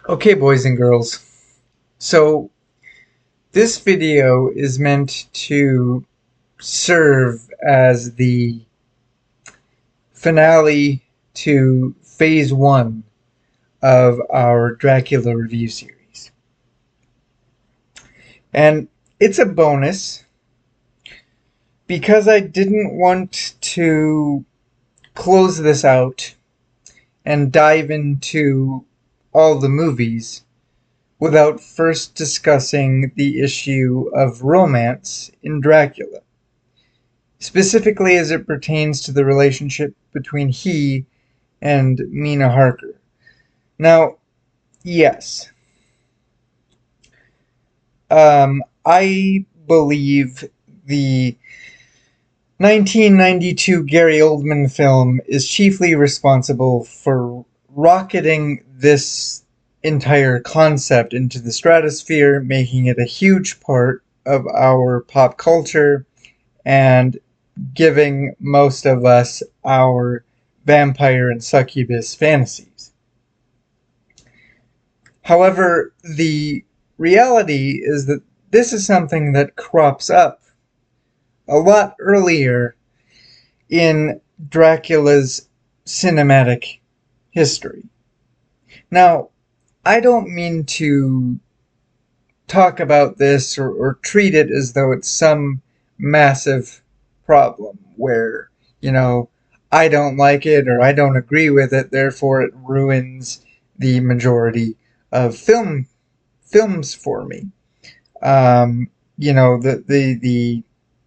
Okay, boys and girls. So, this video is meant to serve as the finale to phase one of our Dracula review series. And it's a bonus because I didn't want to close this out and dive into all the movies without first discussing the issue of romance in Dracula, specifically as it pertains to the relationship between he and Mina Harker. Now, yes, I believe the 1992 Gary Oldman film is chiefly responsible for rocketing this entire concept into the stratosphere, making it a huge part of our pop culture and giving most of us our vampire and succubus fantasies. However, the reality is that this is something that crops up a lot earlier in Dracula's cinematic history. Now, I don't mean to talk about this or treat it as though it's some massive problem where, I don't like it or I don't agree with it, therefore it ruins the majority of films for me. The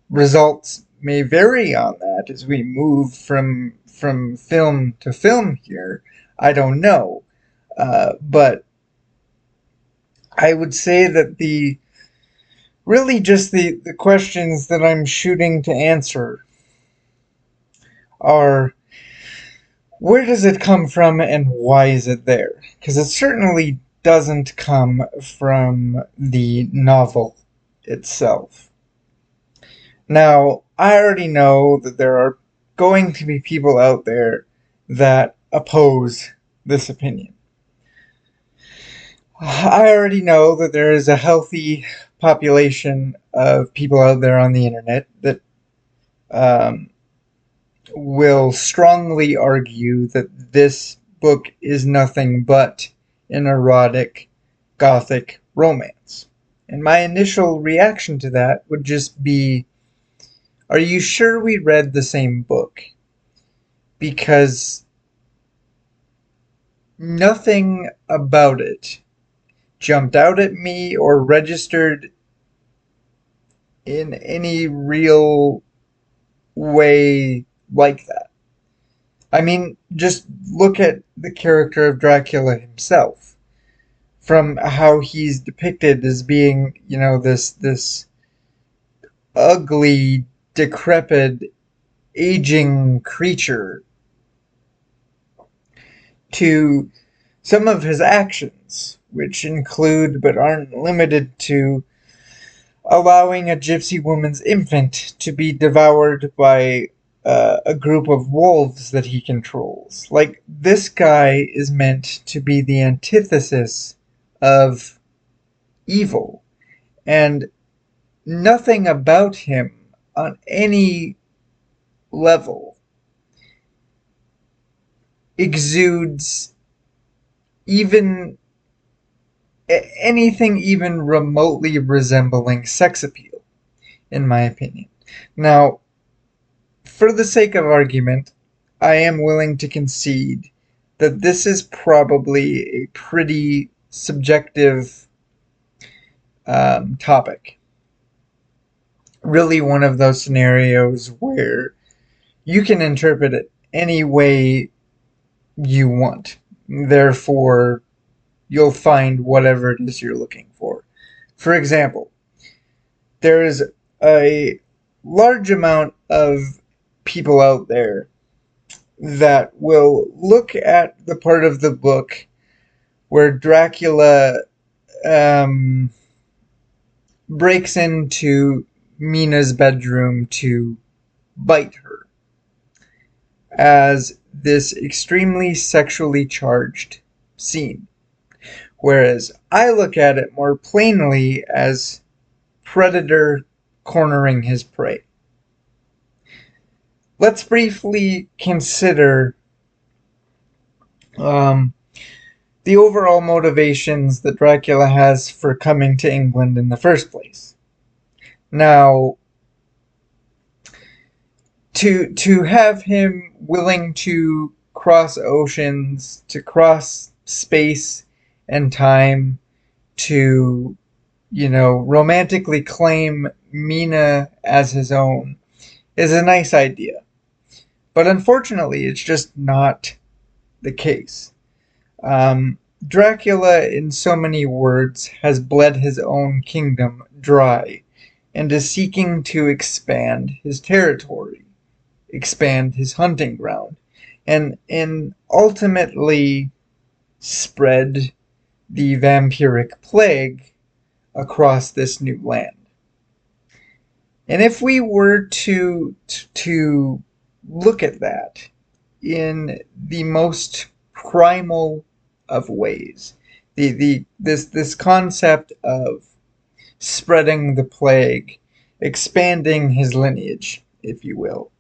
results may vary on that as we move from film to film here. I don't know. But I would say that the questions that I'm shooting to answer are, where does it come from and why is it there? Because it certainly doesn't come from the novel itself. Now, I already know that there are going to be people out there that oppose this opinion. I already know that there is a healthy population of people out there on the internet that um, will strongly argue that this book is nothing but an erotic gothic romance. And my initial reaction to that would just be, are you sure we read the same book? Because nothing about it jumped out at me or registered in any real way like that. I mean, just look at the character of Dracula himself. From how he's depicted as being, this ugly, decrepit, aging creature, to some of his actions, which include but aren't limited to allowing a gypsy woman's infant to be devoured by a group of wolves that he controls. Like, this guy is meant to be the antithesis of evil, and nothing about him on any level exudes even anything even remotely resembling sex appeal, in my opinion. Now, for the sake of argument, I am willing to concede that this is probably a pretty subjective topic. Really, one of those scenarios where you can interpret it any way you want. Therefore, you'll find whatever it is you're looking for. For example, there is a large amount of people out there that will look at the part of the book where Dracula um, breaks into Mina's bedroom to bite her as this extremely sexually charged scene, whereas I look at it more plainly as predator cornering his prey. Let's briefly consider the overall motivations that Dracula has for coming to England in the first place. Now, to have him willing to cross oceans, to cross space and time, to, romantically claim Mina as his own is a nice idea. But unfortunately, it's just not the case. Dracula, in so many words, has bled his own kingdom dry and is seeking to expand his territory, expand his hunting ground, and ultimately spread the vampiric plague across this new land. And if we were to look at that in the most primal of ways, this concept of spreading the plague, expanding his lineage, if you will,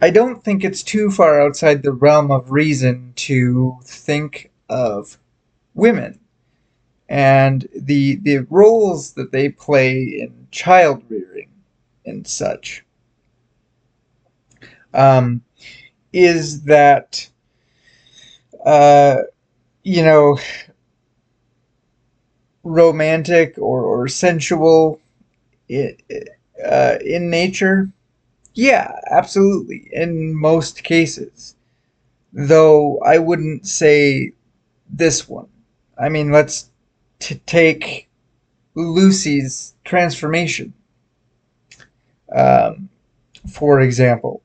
I don't think it's too far outside the realm of reason to think of women and the roles that they play in child rearing and such. Is that uh, you know romantic or sensual in nature? Yeah, absolutely. In most cases, though I wouldn't say this one. I mean, let's take Lucy's transformation, um, for example.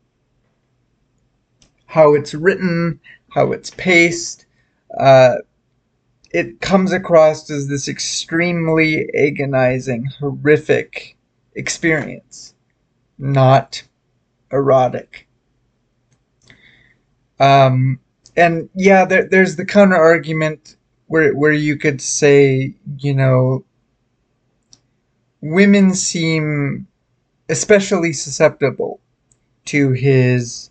How it's written, how it's paced, uh, it comes across as this extremely agonizing, horrific experience, not erotic. Um, and yeah, there's the counter argument where you could say, women seem especially susceptible to his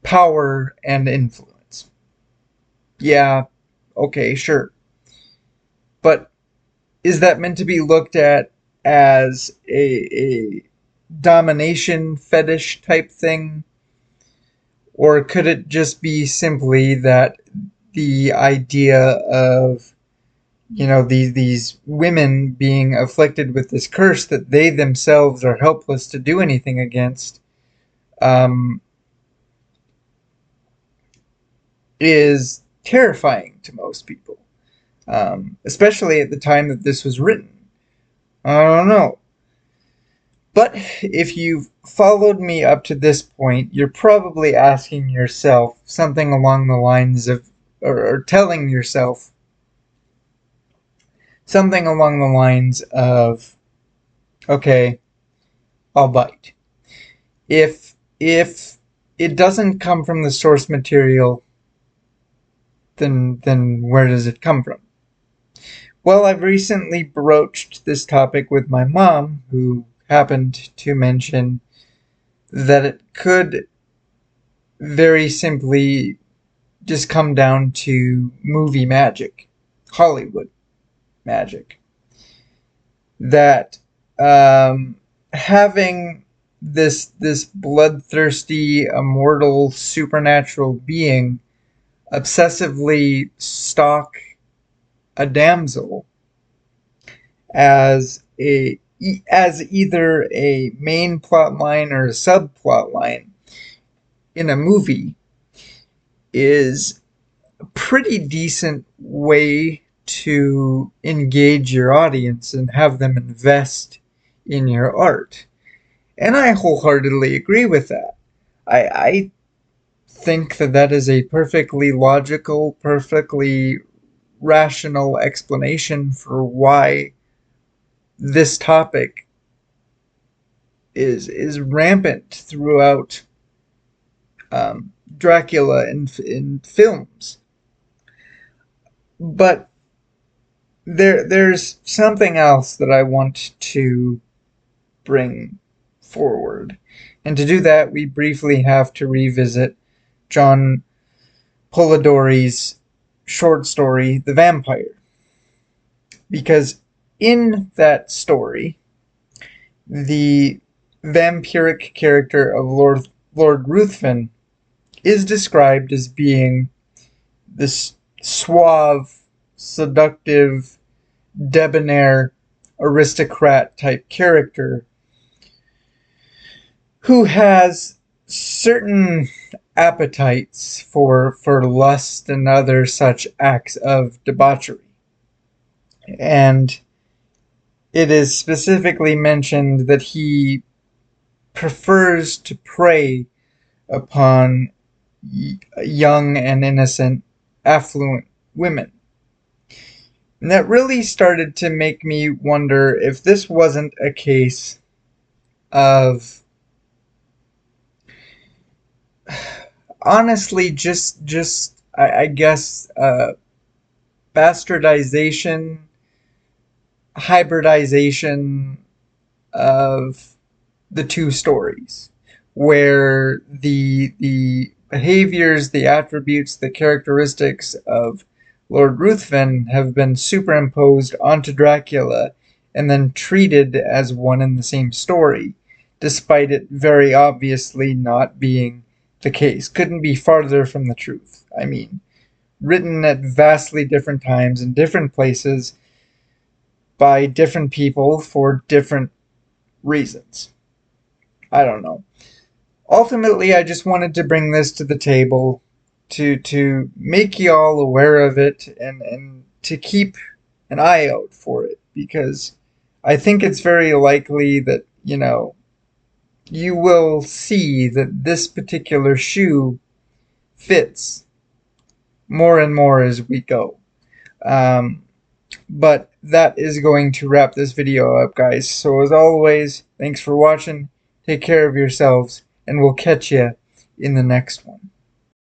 power and influence. Yeah, okay, sure. But is that meant to be looked at as a domination fetish type thing? Or could it just be simply that the idea of, these women being afflicted with this curse that they themselves are helpless to do anything against, um, is terrifying to most people, especially at the time that this was written. I don't know. But if you've followed me up to this point, you're probably asking yourself something along the lines of, or telling yourself something along the lines of, okay, I'll bite. If it doesn't come from the source material, then where does it come from? Well, I've recently broached this topic with my mom, who happened to mention that it could very simply just come down to movie magic, Hollywood magic. That having this bloodthirsty, immortal, supernatural being obsessively stalk a damsel as either a main plot line or a subplot line in a movie is a pretty decent way to engage your audience and have them invest in your art. And I wholeheartedly agree with that. I think that is a perfectly logical, perfectly rational explanation for why this topic is rampant throughout Dracula in films. But there's something else that I want to bring forward. And to do that, we briefly have to revisit John Polidori's short story, The Vampyre. Because in that story, the vampiric character of Lord Ruthven is described as being this suave, seductive, debonair, aristocrat type character who has certain appetites for lust and other such acts of debauchery. And it is specifically mentioned that he prefers to prey upon young and innocent, affluent women. And that really started to make me wonder if this wasn't a case of honestly just I guess bastardization, hybridization of the two stories, where the behaviors, the attributes, the characteristics of Lord Ruthven have been superimposed onto Dracula and then treated as one and the same story, despite it very obviously not being the case. Couldn't be farther from the truth. I mean, written at vastly different times in different places by different people for different reasons. I don't know. Ultimately, I just wanted to bring this to the table to make y'all aware of it and to keep an eye out for it, because I think it's very likely that, you will see that this particular shoe fits more and more as we go. But that is going to wrap this video up, guys. So as always, thanks for watching. Take care of yourselves, and we'll catch you in the next one.